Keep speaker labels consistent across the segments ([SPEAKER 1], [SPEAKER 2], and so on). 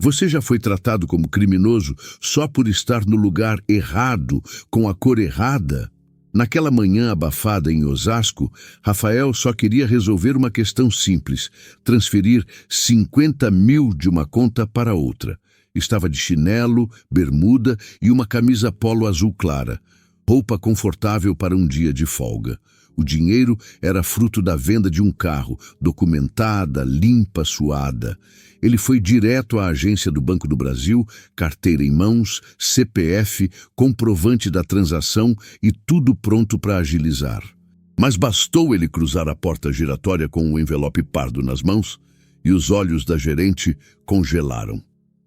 [SPEAKER 1] Você já foi tratado como criminoso só por estar no lugar errado, com a cor errada? Naquela manhã abafada em Osasco, Rafael só queria resolver uma questão simples: transferir 50 mil de uma conta para outra. Estava de chinelo, bermuda e uma camisa polo azul clara, roupa confortável para um dia de folga. O dinheiro era fruto da venda de um carro, documentada, limpa, suada. Ele foi direto à agência do Banco do Brasil, carteira em mãos, CPF, comprovante da transação e tudo pronto para agilizar. Mas bastou ele cruzar a porta giratória com o envelope pardo nas mãos e os olhos da gerente congelaram.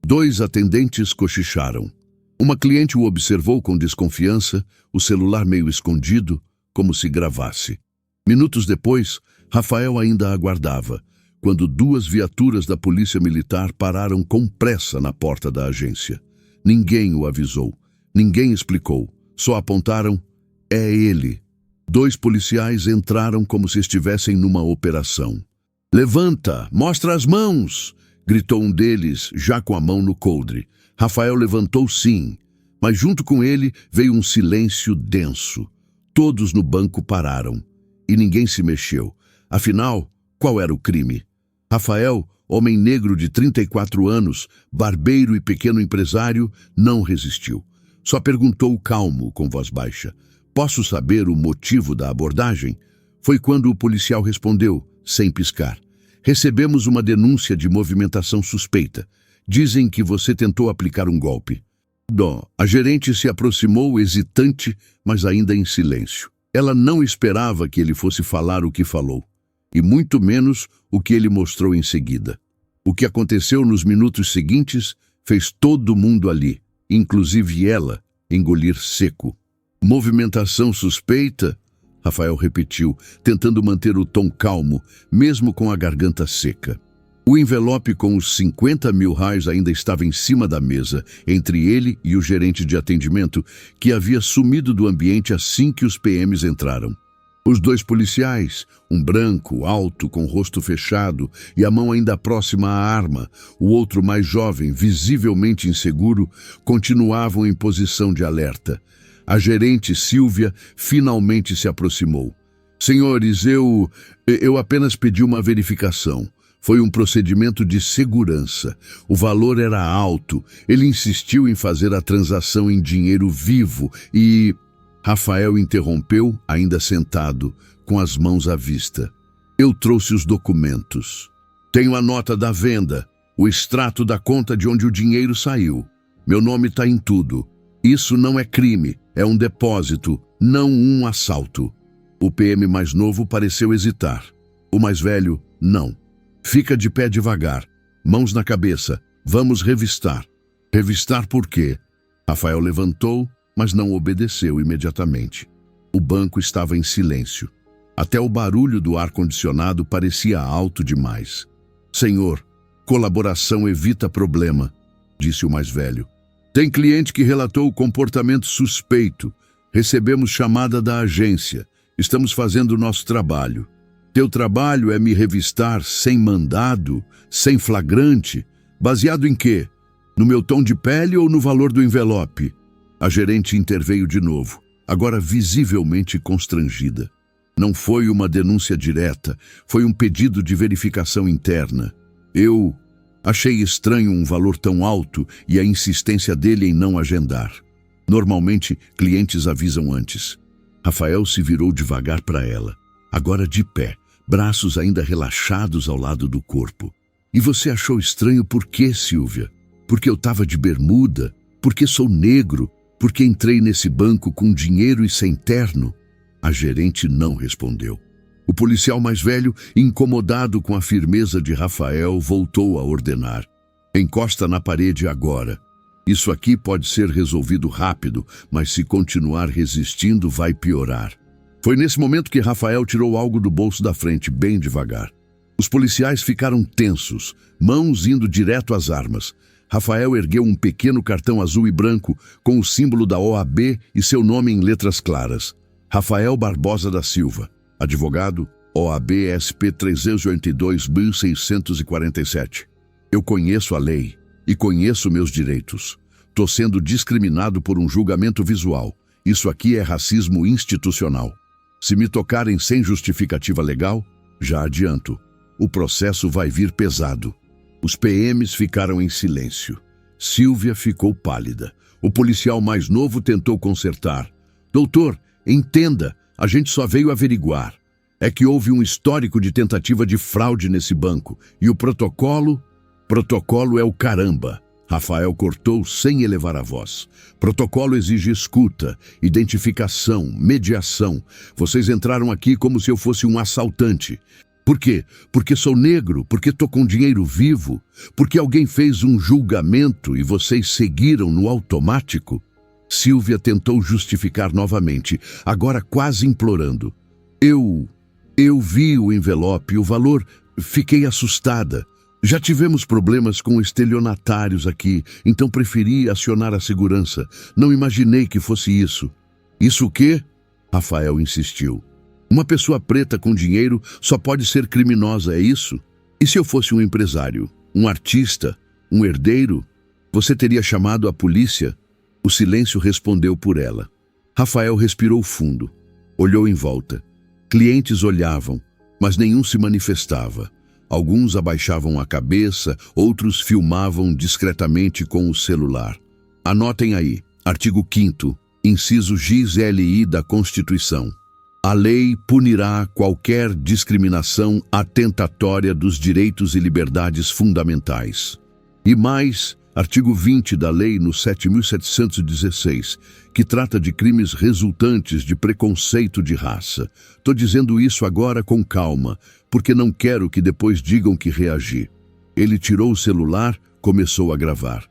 [SPEAKER 1] 2 atendentes cochicharam. Uma cliente o observou com desconfiança, o celular meio escondido, como se gravasse. Minutos depois, Rafael ainda aguardava, quando 2 viaturas da polícia militar pararam com pressa na porta da agência. Ninguém o avisou, ninguém explicou, só apontaram: é ele. 2 policiais entraram como se estivessem numa operação. Levanta, mostra as mãos! Gritou um deles, já com a mão no coldre. Rafael levantou sim, mas junto com ele veio um silêncio denso. Todos no banco pararam, e ninguém se mexeu. Afinal, qual era o crime? Rafael, homem negro de 34 anos, barbeiro e pequeno empresário, não resistiu. Só perguntou calmo, com voz baixa: posso saber o motivo da abordagem? Foi quando o policial respondeu, sem piscar: recebemos uma denúncia de movimentação suspeita. Dizem que você tentou aplicar um golpe. A gerente se aproximou, hesitante, mas ainda em silêncio. Ela não esperava que ele fosse falar o que falou, e muito menos o que ele mostrou em seguida. O que aconteceu nos minutos seguintes fez todo mundo ali, inclusive ela, engolir seco. Movimentação suspeita? Rafael repetiu, tentando manter o tom calmo, mesmo com a garganta seca. O envelope com os 50 mil reais ainda estava em cima da mesa, entre ele e o gerente de atendimento, que havia sumido do ambiente assim que os PMs entraram. Os 2 policiais, um branco, alto, com o rosto fechado e a mão ainda próxima à arma, o outro mais jovem, visivelmente inseguro, continuavam em posição de alerta. A gerente Silvia finalmente se aproximou. Senhores, eu apenas pedi uma verificação. Foi um procedimento de segurança. O valor era alto. Ele insistiu em fazer a transação em dinheiro vivo e... Rafael interrompeu, ainda sentado, com as mãos à vista. Eu trouxe os documentos. Tenho a nota da venda, o extrato da conta de onde o dinheiro saiu. Meu nome está em tudo. Isso não é crime, é um depósito, não um assalto. O PM mais novo pareceu hesitar. O mais velho, não. Fica de pé devagar, mãos na cabeça. Vamos revistar. Revistar por quê? Rafael levantou, mas não obedeceu imediatamente. O banco estava em silêncio. Até o barulho do ar-condicionado parecia alto demais. Senhor, colaboração evita problema, disse o mais velho. Tem cliente que relatou comportamento suspeito. Recebemos chamada da agência. Estamos fazendo o nosso trabalho. Teu trabalho é me revistar sem mandado, sem flagrante. Baseado em quê? No meu tom de pele ou no valor do envelope? A gerente interveio de novo, agora visivelmente constrangida. Não foi uma denúncia direta, foi um pedido de verificação interna. Eu achei estranho um valor tão alto e a insistência dele em não agendar. Normalmente, clientes avisam antes. Rafael se virou devagar para ela, agora de pé, braços ainda relaxados ao lado do corpo. E você achou estranho por quê, Silvia? Porque eu estava de bermuda? Porque sou negro? Porque entrei nesse banco com dinheiro e sem terno? A gerente não respondeu. O policial mais velho, incomodado com a firmeza de Rafael, voltou a ordenar. Encosta na parede agora. Isso aqui pode ser resolvido rápido, mas se continuar resistindo, vai piorar. Foi nesse momento que Rafael tirou algo do bolso da frente, bem devagar. Os policiais ficaram tensos, mãos indo direto às armas. Rafael ergueu um pequeno cartão azul e branco com o símbolo da OAB e seu nome em letras claras. Rafael Barbosa da Silva, advogado, OAB SP 382.647. Eu conheço a lei. E conheço meus direitos. Tô sendo discriminado por um julgamento visual. Isso aqui é racismo institucional. Se me tocarem sem justificativa legal, já adianto. O processo vai vir pesado. Os PMs ficaram em silêncio. Sílvia ficou pálida. O policial mais novo tentou consertar. Doutor, entenda, a gente só veio averiguar. É que houve um histórico de tentativa de fraude nesse banco. E o protocolo? Protocolo é o caramba. Rafael cortou sem elevar a voz. Protocolo exige escuta, identificação, mediação. Vocês entraram aqui como se eu fosse um assaltante. Por quê? Porque sou negro? Porque tô com dinheiro vivo? Porque alguém fez um julgamento e vocês seguiram no automático? Sílvia tentou justificar novamente, agora quase implorando. Eu vi o envelope, o valor, fiquei assustada. Já tivemos problemas com estelionatários aqui, então preferi acionar a segurança. Não imaginei que fosse isso. Isso o quê? Rafael insistiu. Uma pessoa preta com dinheiro só pode ser criminosa, é isso? E se eu fosse um empresário, um artista, um herdeiro? Você teria chamado a polícia? O silêncio respondeu por ela. Rafael respirou fundo. Olhou em volta. Clientes olhavam, mas nenhum se manifestava. Alguns abaixavam a cabeça, outros filmavam discretamente com o celular. Anotem aí, artigo 5º, inciso XLI da Constituição. A lei punirá qualquer discriminação atentatória dos direitos e liberdades fundamentais. E mais, artigo 20 da lei no 7.716, que trata de crimes resultantes de preconceito de raça. Tô dizendo isso agora com calma, porque não quero que depois digam que reagi. Ele tirou o celular, começou a gravar.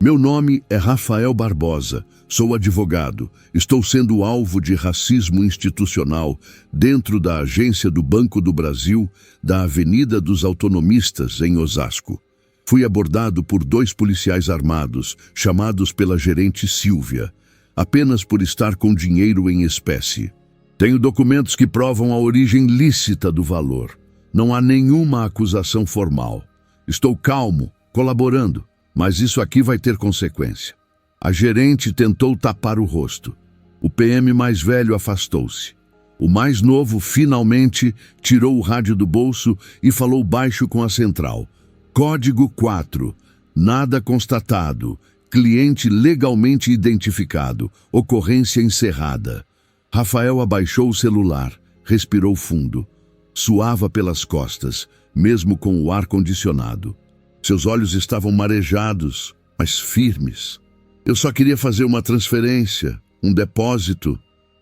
[SPEAKER 1] Meu nome é Rafael Barbosa, sou advogado, estou sendo alvo de racismo institucional dentro da agência do Banco do Brasil, da Avenida dos Autonomistas, em Osasco. Fui abordado por 2 policiais armados, chamados pela gerente Sílvia, apenas por estar com dinheiro em espécie. Tenho documentos que provam a origem lícita do valor. Não há nenhuma acusação formal. Estou calmo, colaborando. Mas isso aqui vai ter consequência. A gerente tentou tapar o rosto. O PM mais velho afastou-se. O mais novo, finalmente, tirou o rádio do bolso e falou baixo com a central. Código 4. Nada constatado. Cliente legalmente identificado. Ocorrência encerrada. Rafael abaixou o celular. Respirou fundo. Suava pelas costas, mesmo com o ar-condicionado. Seus olhos estavam marejados, mas firmes. Eu só queria fazer uma transferência, um depósito,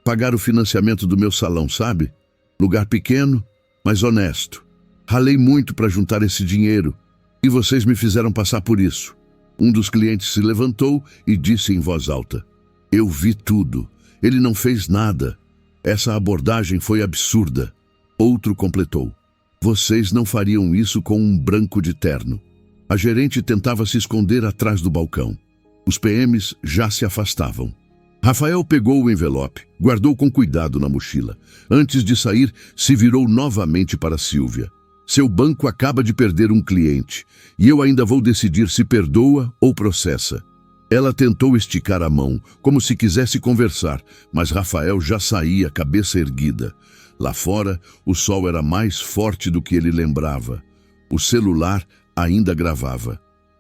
[SPEAKER 1] pagar o financiamento do meu salão, sabe? Lugar pequeno, mas honesto. Ralei muito para juntar esse dinheiro e vocês me fizeram passar por isso. Um dos clientes se levantou e disse em voz alta: Eu vi tudo. Ele não fez nada. Essa abordagem foi absurda. Outro completou: Vocês não fariam isso com um branco de terno. A gerente tentava se esconder atrás do balcão. Os PMs já se afastavam. Rafael pegou o envelope, guardou com cuidado na mochila. Antes de sair, se virou novamente para Sílvia. Seu banco acaba de perder um cliente, e eu ainda vou decidir se perdoa ou processa. Ela tentou esticar a mão, como se quisesse conversar, mas Rafael já saía, cabeça erguida. Lá fora, o sol era mais forte do que ele lembrava. O celular ainda gravava.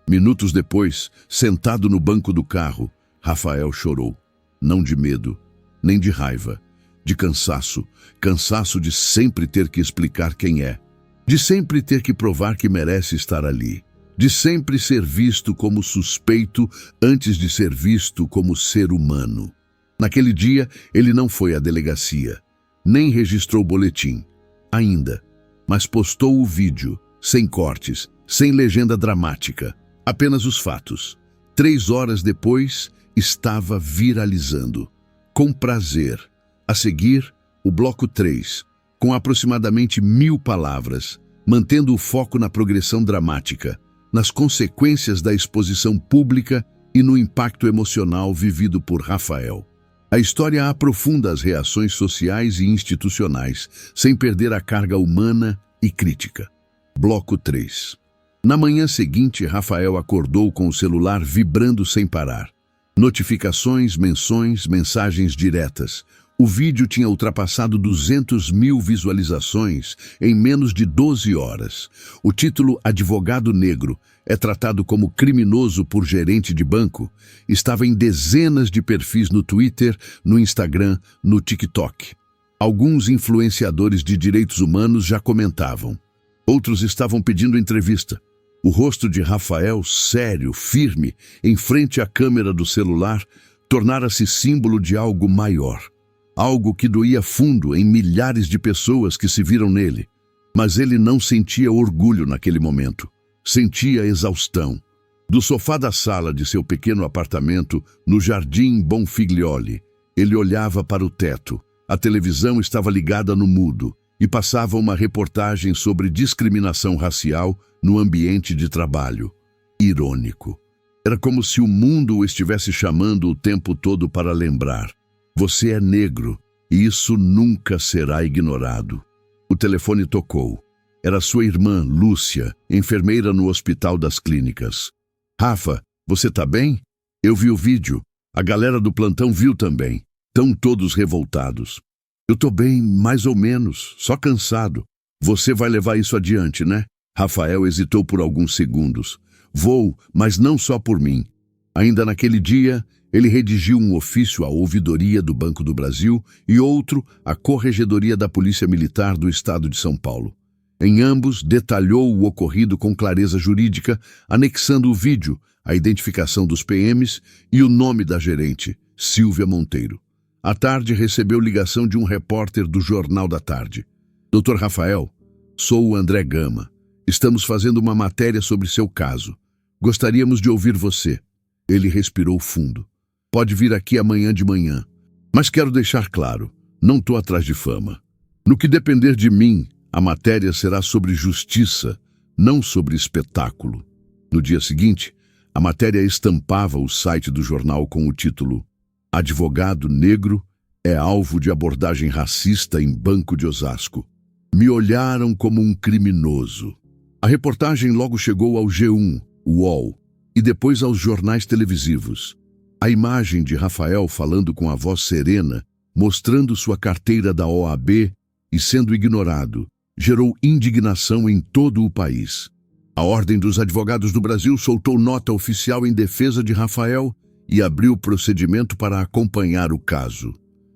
[SPEAKER 1] Minutos depois, sentado no banco do carro, Rafael chorou. Não de medo, nem de raiva, de cansaço. Cansaço de sempre ter que explicar quem é. De sempre ter que provar que merece estar ali. De sempre ser visto como suspeito antes de ser visto como ser humano. Naquele dia, ele não foi à delegacia, nem registrou boletim. Ainda. Mas postou o vídeo, sem cortes, sem legenda dramática, apenas os fatos. 3 horas depois, estava viralizando. Com prazer. A seguir, o bloco 3, com aproximadamente 1000 palavras, mantendo o foco na progressão dramática, nas consequências da exposição pública e no impacto emocional vivido por Rafael. A história aprofunda as reações sociais e institucionais, sem perder a carga humana e crítica. Bloco 3. Na manhã seguinte, Rafael acordou com o celular vibrando sem parar. Notificações, menções, mensagens diretas. O vídeo tinha ultrapassado 200 mil visualizações em menos de 12 horas. O título Advogado Negro é tratado como criminoso por gerente de banco. Estava em dezenas de perfis no Twitter, no Instagram, no TikTok. Alguns influenciadores de direitos humanos já comentavam. Outros estavam pedindo entrevista. O rosto de Rafael, sério, firme, em frente à câmera do celular, tornara-se símbolo de algo maior. Algo que doía fundo em milhares de pessoas que se viram nele. Mas ele não sentia orgulho naquele momento. Sentia exaustão. Do sofá da sala de seu pequeno apartamento, no Jardim Bonfiglioli, ele olhava para o teto. A televisão estava ligada no mudo e passava uma reportagem sobre discriminação racial no ambiente de trabalho. Irônico. Era como se o mundo o estivesse chamando o tempo todo para lembrar. Você é negro e isso nunca será ignorado. O telefone tocou. Era sua irmã, Lúcia, enfermeira no Hospital das Clínicas. Rafa, você tá bem? Eu vi o vídeo. A galera do plantão viu também. Estão todos revoltados. Eu tô bem, mais ou menos, só cansado. Você vai levar isso adiante, né? Rafael hesitou por alguns segundos. Vou, mas não só por mim. Ainda naquele dia, ele redigiu um ofício à Ouvidoria do Banco do Brasil e outro à Corregedoria da Polícia Militar do Estado de São Paulo. Em ambos, detalhou o ocorrido com clareza jurídica, anexando o vídeo, a identificação dos PMs e o nome da gerente, Silvia Monteiro. À tarde, recebeu ligação de um repórter do Jornal da Tarde. Dr. Rafael, sou o André Gama. Estamos fazendo uma matéria sobre seu caso. Gostaríamos de ouvir você. Ele respirou fundo. Pode vir aqui amanhã de manhã. Mas quero deixar claro, não estou atrás de fama. No que depender de mim, a matéria será sobre justiça, não sobre espetáculo. No dia seguinte, a matéria estampava o site do jornal com o título Advogado Negro é alvo de abordagem racista em Banco de Osasco. Me olharam como um criminoso. A reportagem logo chegou ao G1, UOL, e depois aos jornais televisivos. A imagem de Rafael falando com a voz serena, mostrando sua carteira da OAB e sendo ignorado, gerou indignação em todo o país. A Ordem dos Advogados do Brasil soltou nota oficial em defesa de Rafael e abriu procedimento para acompanhar o caso.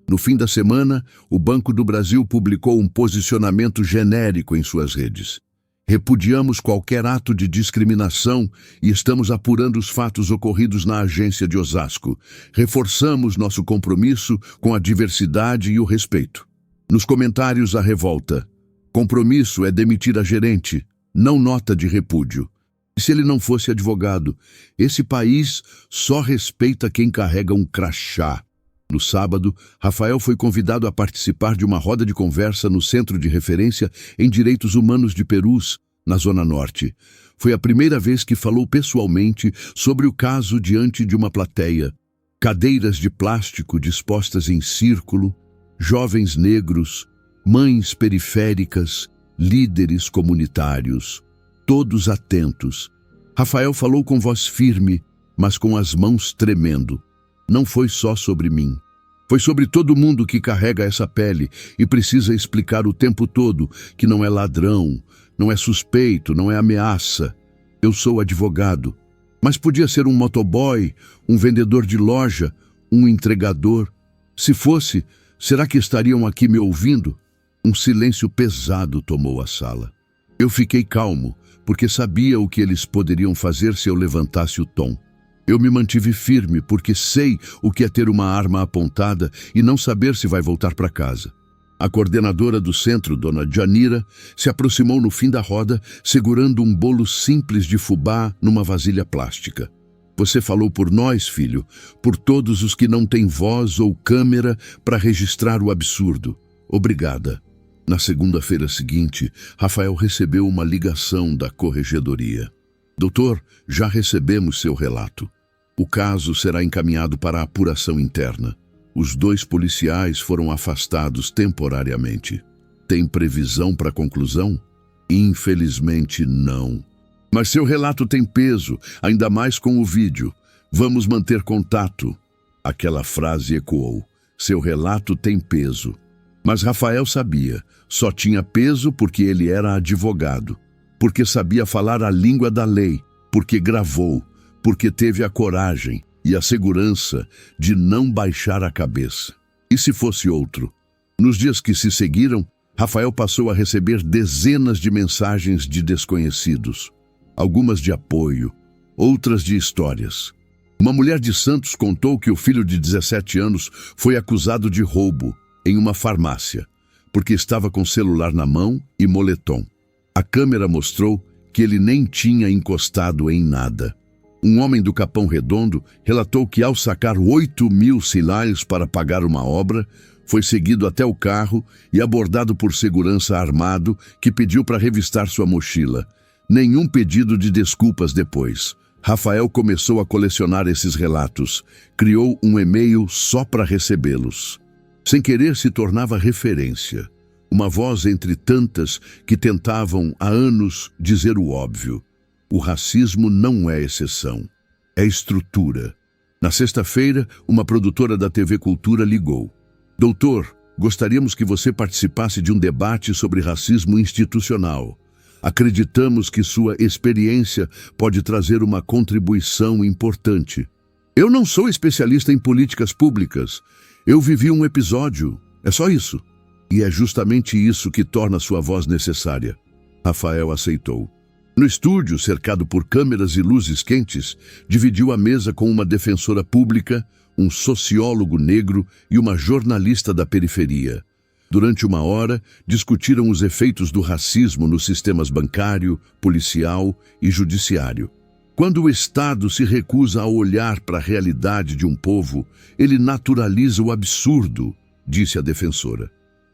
[SPEAKER 1] No fim da semana, o Banco do Brasil publicou um posicionamento genérico em suas redes. Repudiamos qualquer ato de discriminação e estamos apurando os fatos ocorridos na agência de Osasco. Reforçamos nosso compromisso com a diversidade e o respeito. Nos comentários, a revolta. Compromisso é demitir a gerente, não nota de repúdio. E se ele não fosse advogado? Esse país só respeita quem carrega um crachá. No sábado, Rafael foi convidado a participar de uma roda de conversa no Centro de Referência em Direitos Humanos de Perus, na Zona Norte. Foi a primeira vez que falou pessoalmente sobre o caso diante de uma plateia. Cadeiras de plástico dispostas em círculo, jovens negros, mães periféricas, líderes comunitários, todos atentos. Rafael falou com voz firme, mas com as mãos tremendo. Não foi só sobre mim. Foi sobre todo mundo que carrega essa pele e precisa explicar o tempo todo que não é ladrão, não é suspeito, não é ameaça. Eu sou advogado. Mas podia ser um motoboy, um vendedor de loja, um entregador. Se fosse, será que estariam aqui me ouvindo? Um silêncio pesado tomou a sala. Eu fiquei calmo, porque sabia o que eles poderiam fazer se eu levantasse o tom. Eu me mantive firme porque sei o que é ter uma arma apontada e não saber se vai voltar para casa. A coordenadora do centro, dona Janira, se aproximou no fim da roda, segurando um bolo simples de fubá numa vasilha plástica. Você falou por nós, filho, por todos os que não têm voz ou câmera para registrar o absurdo. Obrigada. Na segunda-feira seguinte, Rafael recebeu uma ligação da corregedoria. Doutor, já recebemos seu relato. O caso será encaminhado para a apuração interna. Os 2 policiais foram afastados temporariamente. Tem previsão para conclusão? Infelizmente, não. Mas seu relato tem peso, ainda mais com o vídeo. Vamos manter contato. Aquela frase ecoou. Seu relato tem peso. Mas Rafael sabia, só tinha peso porque ele era advogado, porque sabia falar a língua da lei, porque gravou, porque teve a coragem e a segurança de não baixar a cabeça. E se fosse outro? Nos dias que se seguiram, Rafael passou a receber dezenas de mensagens de desconhecidos, algumas de apoio, outras de histórias. Uma mulher de Santos contou que o filho de 17 anos foi acusado de roubo em uma farmácia, porque estava com celular na mão e moletom. A câmera mostrou que ele nem tinha encostado em nada. Um homem do Capão Redondo relatou que ao sacar 8.000 cilares para pagar uma obra, foi seguido até o carro e abordado por segurança armado que pediu para revistar sua mochila. Nenhum pedido de desculpas depois. Rafael começou a colecionar esses relatos, criou um e-mail só para recebê-los. Sem querer se tornava referência, uma voz entre tantas que tentavam há anos dizer o óbvio. O racismo não é exceção, é estrutura. Na sexta-feira, uma produtora da TV Cultura ligou. Doutor, gostaríamos que você participasse de um debate sobre racismo institucional. Acreditamos que sua experiência pode trazer uma contribuição importante. Eu não sou especialista em políticas públicas. Eu vivi um episódio, é só isso. E é justamente isso que torna sua voz necessária. Rafael aceitou. No estúdio, cercado por câmeras e luzes quentes, dividiu a mesa com uma defensora pública, um sociólogo negro e uma jornalista da periferia. Durante uma hora, discutiram os efeitos do racismo nos sistemas bancário, policial e judiciário. Quando o Estado se recusa a olhar para a realidade de um povo, ele naturaliza o absurdo, disse a defensora.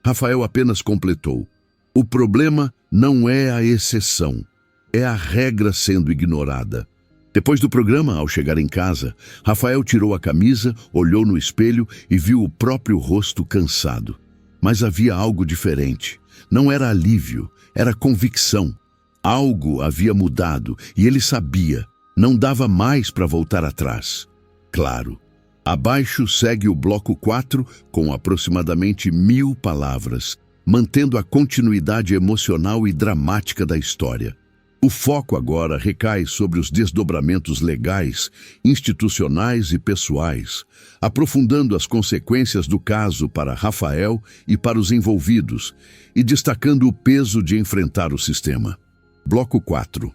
[SPEAKER 1] Rafael apenas completou. O problema não é a exceção, é a regra sendo ignorada. Depois do programa, ao chegar em casa, Rafael tirou a camisa, olhou no espelho e viu o próprio rosto cansado. Mas havia algo diferente. Não era alívio, era convicção. Algo havia mudado e ele sabia. Não dava mais para voltar atrás. Claro. Abaixo segue o bloco 4 com aproximadamente 1.000 palavras, mantendo a continuidade emocional e dramática da história. O foco agora recai sobre os desdobramentos legais, institucionais e pessoais, aprofundando as consequências do caso para Rafael e para os envolvidos, e destacando o peso de enfrentar o sistema. Bloco 4.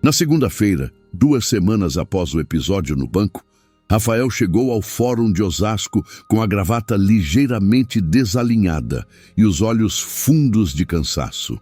[SPEAKER 1] Na segunda-feira, 2 semanas após o episódio no banco, Rafael chegou ao Fórum de Osasco com a gravata ligeiramente desalinhada e os olhos fundos de cansaço.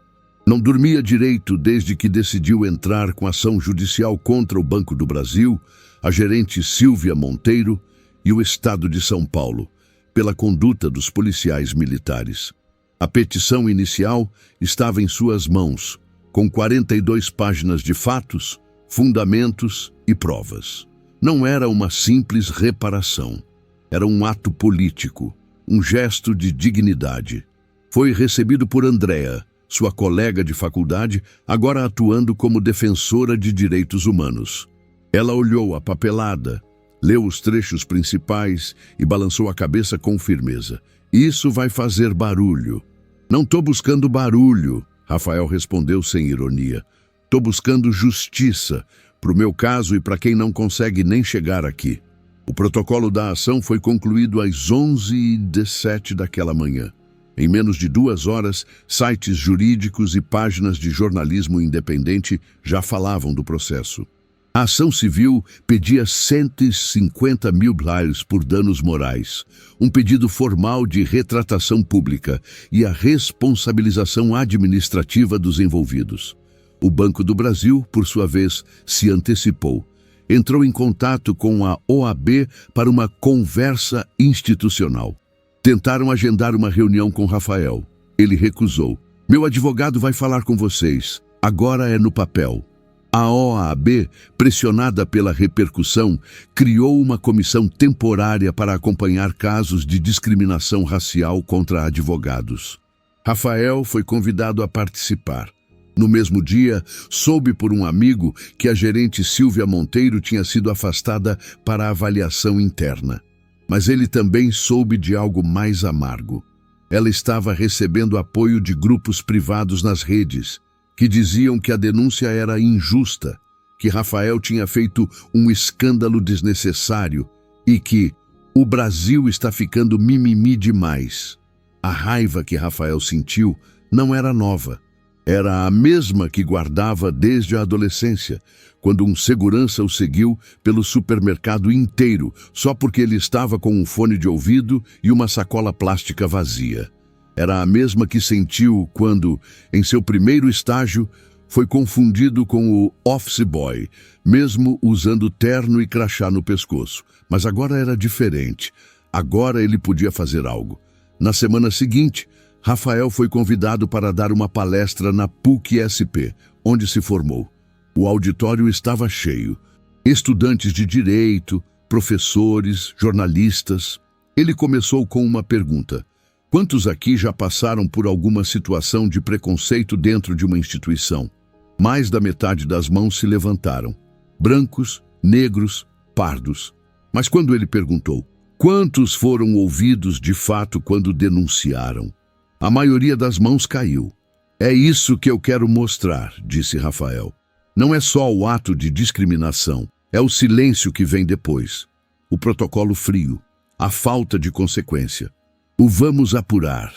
[SPEAKER 1] Não dormia direito desde que decidiu entrar com ação judicial contra o Banco do Brasil, a gerente Silvia Monteiro e o Estado de São Paulo, pela conduta dos policiais militares. A petição inicial estava em suas mãos, com 42 páginas de fatos, fundamentos e provas. Não era uma simples reparação. Era um ato político, um gesto de dignidade. Foi recebido por Andréa, sua colega de faculdade, agora atuando como defensora de direitos humanos. Ela olhou a papelada, leu os trechos principais e balançou a cabeça com firmeza. Isso vai fazer barulho. Não estou buscando barulho, Rafael respondeu sem ironia. Estou buscando justiça, para o meu caso e para quem não consegue nem chegar aqui. O protocolo da ação foi concluído às 11h17 daquela manhã. Em menos de 2 horas, sites jurídicos e páginas de jornalismo independente já falavam do processo. A ação civil pedia 150 mil reais por danos morais, um pedido formal de retratação pública e a responsabilização administrativa dos envolvidos. O Banco do Brasil, por sua vez, se antecipou. Entrou em contato com a OAB para uma conversa institucional. Tentaram agendar uma reunião com Rafael. Ele recusou. Meu advogado vai falar com vocês. Agora é no papel. A OAB, pressionada pela repercussão, criou uma comissão temporária para acompanhar casos de discriminação racial contra advogados. Rafael foi convidado a participar. No mesmo dia, soube por um amigo que a gerente Silvia Monteiro tinha sido afastada para avaliação interna. Mas ele também soube de algo mais amargo. Ela estava recebendo apoio de grupos privados nas redes, que diziam que a denúncia era injusta, que Rafael tinha feito um escândalo desnecessário e que o Brasil está ficando mimimi demais. A raiva que Rafael sentiu não era nova. Era a mesma que guardava desde a adolescência, quando um segurança o seguiu pelo supermercado inteiro, só porque ele estava com um fone de ouvido e uma sacola plástica vazia. Era a mesma que sentiu quando, em seu primeiro estágio, foi confundido com o office boy, mesmo usando terno e crachá no pescoço. Mas agora era diferente. Agora ele podia fazer algo. Na semana seguinte, Rafael foi convidado para dar uma palestra na PUC-SP, onde se formou. O auditório estava cheio. Estudantes de direito, professores, jornalistas. Ele começou com uma pergunta. Quantos aqui já passaram por alguma situação de preconceito dentro de uma instituição? Mais da metade das mãos se levantaram. Brancos, negros, pardos. Mas quando ele perguntou, quantos foram ouvidos de fato quando denunciaram? A maioria das mãos caiu. É isso que eu quero mostrar, disse Rafael. Não é só o ato de discriminação, é o silêncio que vem depois. O protocolo frio, a falta de consequência. O vamos apurar,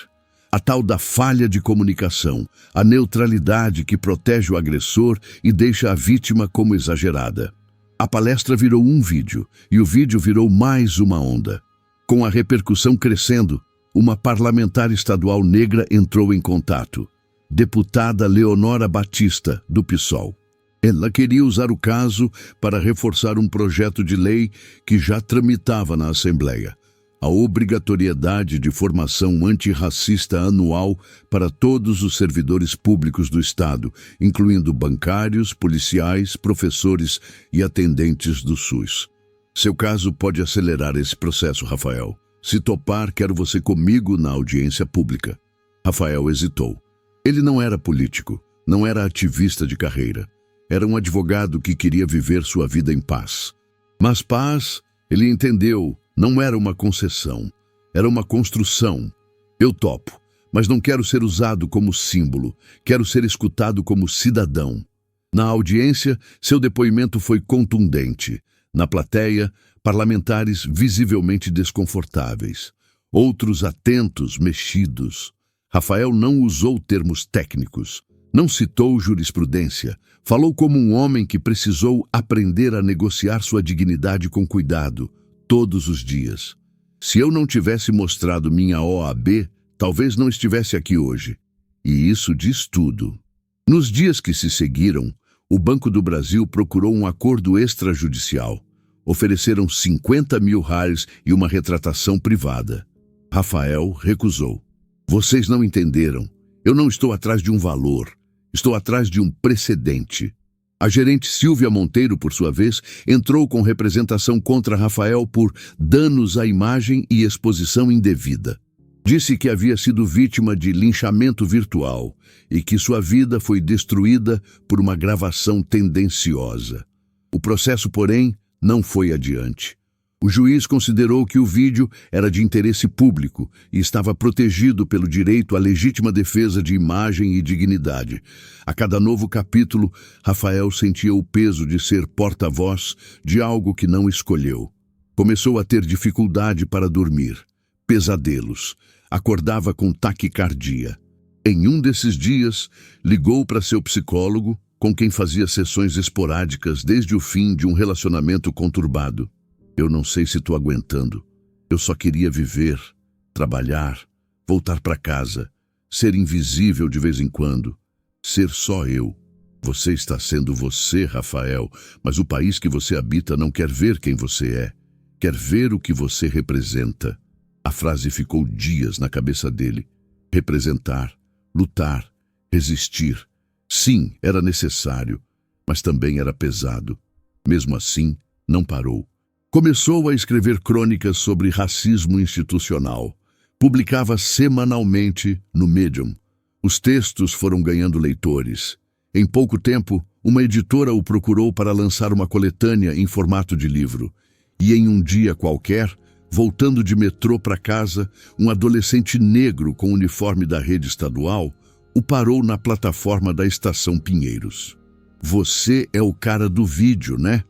[SPEAKER 1] a tal da falha de comunicação, a neutralidade que protege o agressor e deixa a vítima como exagerada. A palestra virou um vídeo, e o vídeo virou mais uma onda. Com a repercussão crescendo, uma parlamentar estadual negra entrou em contato. Deputada Leonora Batista, do PSOL. Ela queria usar o caso para reforçar um projeto de lei que já tramitava na Assembleia. A obrigatoriedade de formação antirracista anual para todos os servidores públicos do Estado, incluindo bancários, policiais, professores e atendentes do SUS. Seu caso pode acelerar esse processo, Rafael. Se topar, quero você comigo na audiência pública. Rafael hesitou. Ele não era político, não era ativista de carreira. Era um advogado que queria viver sua vida em paz. Mas paz, ele entendeu, não era uma concessão, era uma construção. Eu topo, mas não quero ser usado como símbolo, quero ser escutado como cidadão. Na audiência, seu depoimento foi contundente. Na plateia, parlamentares visivelmente desconfortáveis, outros atentos, mexidos. Rafael não usou termos técnicos, não citou jurisprudência, falou como um homem que precisou aprender a negociar sua dignidade com cuidado, todos os dias. Se eu não tivesse mostrado minha OAB, talvez não estivesse aqui hoje. E isso diz tudo. Nos dias que se seguiram, o Banco do Brasil procurou um acordo extrajudicial. Ofereceram 50 mil reais e uma retratação privada. Rafael recusou. Vocês não entenderam. Eu não estou atrás de um valor. Estou atrás de um precedente. A gerente Silvia Monteiro, por sua vez, entrou com representação contra Rafael por danos à imagem e exposição indevida. Disse que havia sido vítima de linchamento virtual e que sua vida foi destruída por uma gravação tendenciosa. O processo, porém, não foi adiante. O juiz considerou que o vídeo era de interesse público e estava protegido pelo direito à legítima defesa de imagem e dignidade. A cada novo capítulo, Rafael sentia o peso de ser porta-voz de algo que não escolheu. Começou a ter dificuldade para dormir, pesadelos, acordava com taquicardia. Em um desses dias, ligou para seu psicólogo, com quem fazia sessões esporádicas desde o fim de um relacionamento conturbado. Eu não sei se estou aguentando. Eu só queria viver, trabalhar, voltar para casa, ser invisível de vez em quando, ser só eu. Você está sendo você, Rafael, mas o país que você habita não quer ver quem você é, quer ver o que você representa. A frase ficou dias na cabeça dele. Representar, lutar, resistir. Sim, era necessário, mas também era pesado. Mesmo assim, não parou. Começou a escrever crônicas sobre racismo institucional. Publicava semanalmente no Medium. Os textos foram ganhando leitores. Em pouco tempo, uma editora o procurou para lançar uma coletânea em formato de livro. E em um dia qualquer, voltando de metrô para casa, um adolescente negro com uniforme da rede estadual o parou na plataforma da Estação Pinheiros. "Você é o cara do vídeo, né?"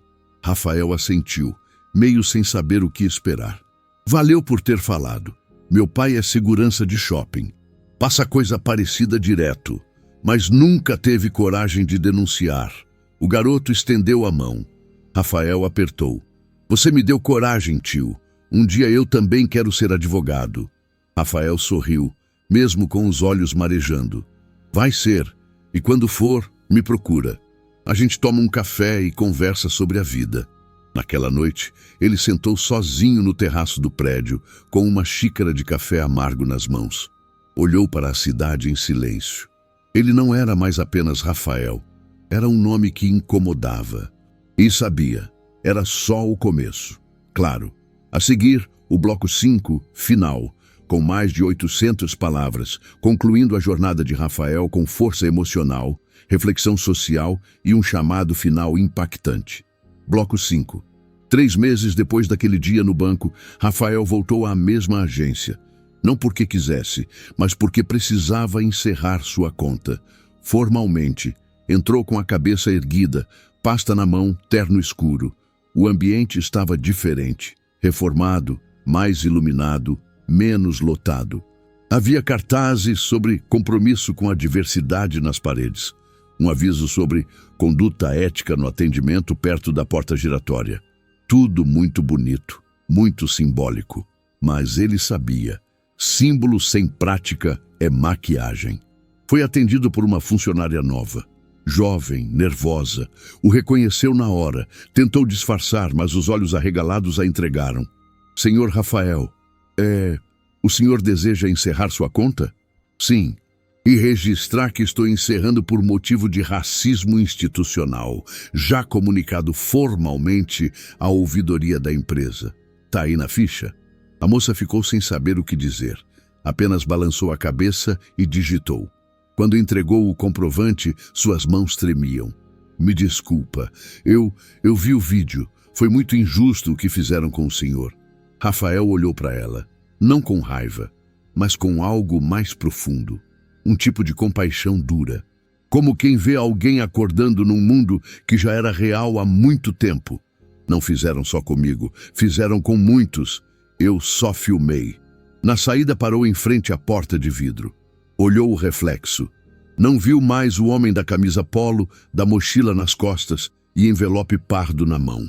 [SPEAKER 1] Rafael assentiu, meio sem saber o que esperar. "Valeu por ter falado. Meu pai é segurança de shopping. Passa coisa parecida direto, mas nunca teve coragem de denunciar." O garoto estendeu a mão. Rafael apertou. "Você me deu coragem, tio. Um dia eu também quero ser advogado." Rafael sorriu, mesmo com os olhos marejando. "Vai ser, e quando for, me procura. A gente toma um café e conversa sobre a vida." Naquela noite, ele sentou sozinho no terraço do prédio, com uma xícara de café amargo nas mãos. Olhou para a cidade em silêncio. Ele não era mais apenas Rafael. Era um nome que incomodava. E sabia, era só o começo. Claro, a seguir, o bloco 5, final, com mais de 800 palavras, concluindo a jornada de Rafael com força emocional, reflexão social e um chamado final impactante. Bloco 5. 3 meses depois daquele dia no banco, Rafael voltou à mesma agência. Não porque quisesse, mas porque precisava encerrar sua conta. Formalmente, entrou com a cabeça erguida, pasta na mão, terno escuro. O ambiente estava diferente, reformado, mais iluminado, menos lotado. Havia cartazes sobre compromisso com a diversidade nas paredes. Um aviso sobre conduta ética no atendimento perto da porta giratória. Tudo muito bonito, muito simbólico. Mas ele sabia, símbolo sem prática é maquiagem. Foi atendido por uma funcionária nova. Jovem, nervosa, o reconheceu na hora, tentou disfarçar, mas os olhos arregalados a entregaram. "Senhor Rafael, o senhor deseja encerrar sua conta?" "Sim. E registrar que estou encerrando por motivo de racismo institucional, já comunicado formalmente à ouvidoria da empresa. Tá aí na ficha?" A moça ficou sem saber o que dizer. Apenas balançou a cabeça e digitou. Quando entregou o comprovante, suas mãos tremiam. "Me desculpa, eu vi o vídeo. Foi muito injusto o que fizeram com o senhor." Rafael olhou para ela, não com raiva, mas com algo mais profundo. Um tipo de compaixão dura. Como quem vê alguém acordando num mundo que já era real há muito tempo. "Não fizeram só comigo, fizeram com muitos. Eu só filmei." Na saída parou em frente à porta de vidro. Olhou o reflexo. Não viu mais o homem da camisa polo, da mochila nas costas e envelope pardo na mão.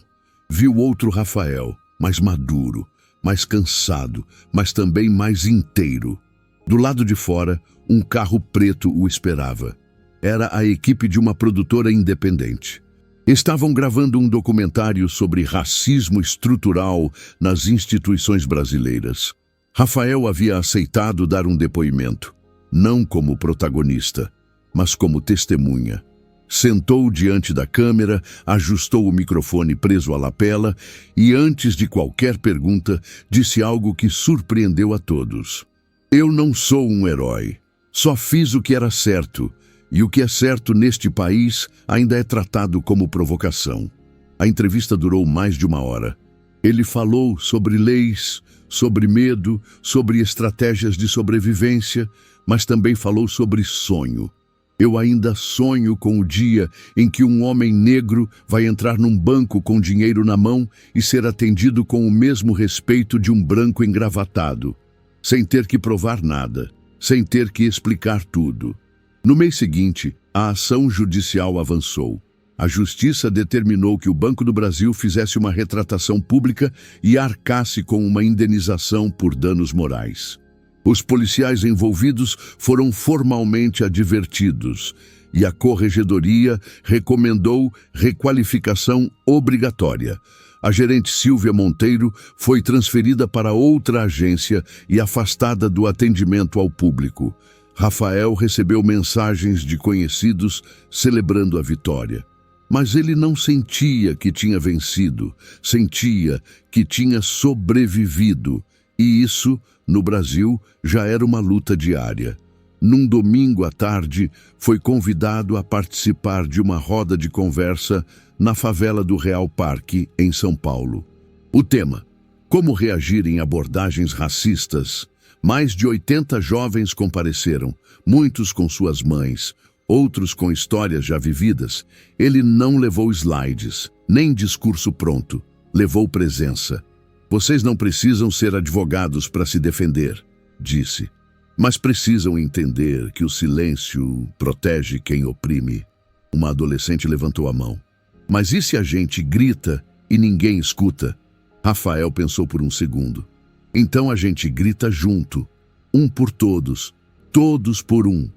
[SPEAKER 1] Viu outro Rafael, mais maduro, mais cansado, mas também mais inteiro. Do lado de fora, um carro preto o esperava. Era a equipe de uma produtora independente. Estavam gravando um documentário sobre racismo estrutural nas instituições brasileiras. Rafael havia aceitado dar um depoimento, não como protagonista, mas como testemunha. Sentou diante da câmera, ajustou o microfone preso à lapela e, antes de qualquer pergunta, disse algo que surpreendeu a todos. "Eu não sou um herói. Só fiz o que era certo, e o que é certo neste país ainda é tratado como provocação." A entrevista durou mais de 1 hora. Ele falou sobre leis, sobre medo, sobre estratégias de sobrevivência, mas também falou sobre sonho. "Eu ainda sonho com o dia em que um homem negro vai entrar num banco com dinheiro na mão e ser atendido com o mesmo respeito de um branco engravatado, sem ter que provar nada, sem ter que explicar tudo." No mês seguinte, a ação judicial avançou. A justiça determinou que o Banco do Brasil fizesse uma retratação pública e arcasse com uma indenização por danos morais. Os policiais envolvidos foram formalmente advertidos e a Corregedoria recomendou requalificação obrigatória. A gerente Silvia Monteiro foi transferida para outra agência e afastada do atendimento ao público. Rafael recebeu mensagens de conhecidos celebrando a vitória. Mas ele não sentia que tinha vencido, sentia que tinha sobrevivido. E isso, no Brasil, já era uma luta diária. num domingo à tarde, foi convidado a participar de uma roda de conversa na favela do Real Parque, em São Paulo. O tema: como reagir em abordagens racistas. Mais de 80 jovens compareceram, muitos com suas mães, outros com histórias já vividas. Ele não levou slides, nem discurso pronto, levou presença. Vocês não precisam ser advogados para se defender, disse. Mas precisam entender que o silêncio protege quem oprime. Uma adolescente levantou a mão. Mas e se a gente grita e ninguém escuta? Rafael pensou por um segundo. Então a gente grita junto, um por todos, todos por um.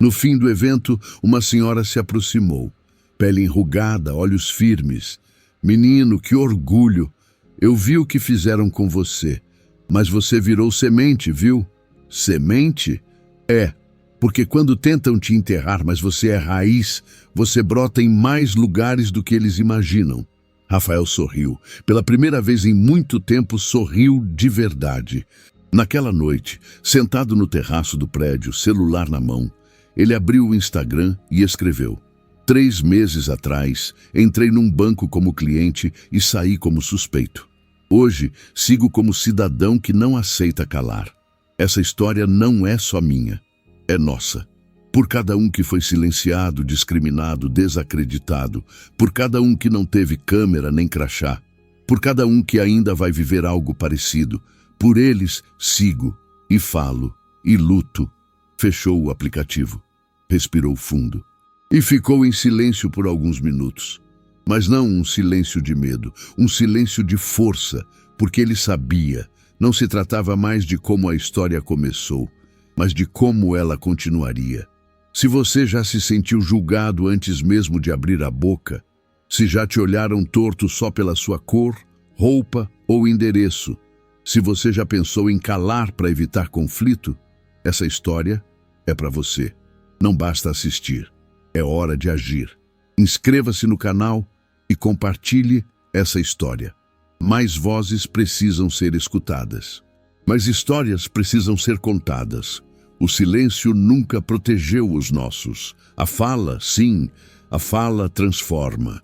[SPEAKER 1] No fim do evento, uma senhora se aproximou. Pele enrugada, olhos firmes. Menino, que orgulho! Eu vi o que fizeram com você. Mas você virou semente, viu? Semente? É, porque quando tentam te enterrar, mas você é raiz, você brota em mais lugares do que eles imaginam. Rafael sorriu. Pela primeira vez em muito tempo, sorriu de verdade. Naquela noite, sentado no terraço do prédio, celular na mão, ele abriu o Instagram e escreveu: 3 meses atrás, entrei num banco como cliente e saí como suspeito. Hoje, sigo como cidadão que não aceita calar. Essa história não é só minha, é nossa. Por cada um que foi silenciado, discriminado, desacreditado, por cada um que não teve câmera nem crachá, por cada um que ainda vai viver algo parecido, por eles sigo e falo e luto. Fechou o aplicativo, respirou fundo e ficou em silêncio por alguns minutos. Mas não um silêncio de medo, um silêncio de força, porque ele sabia, não se tratava mais de como a história começou, mas de como ela continuaria. Se você já se sentiu julgado antes mesmo de abrir a boca, se já te olharam torto só pela sua cor, roupa ou endereço, se você já pensou em calar para evitar conflito, essa história é para você. Não basta assistir, é hora de agir. Inscreva-se no canal e compartilhe essa história. Mais vozes precisam ser escutadas. Mais histórias precisam ser contadas. O silêncio nunca protegeu os nossos. A fala, sim, a fala transforma.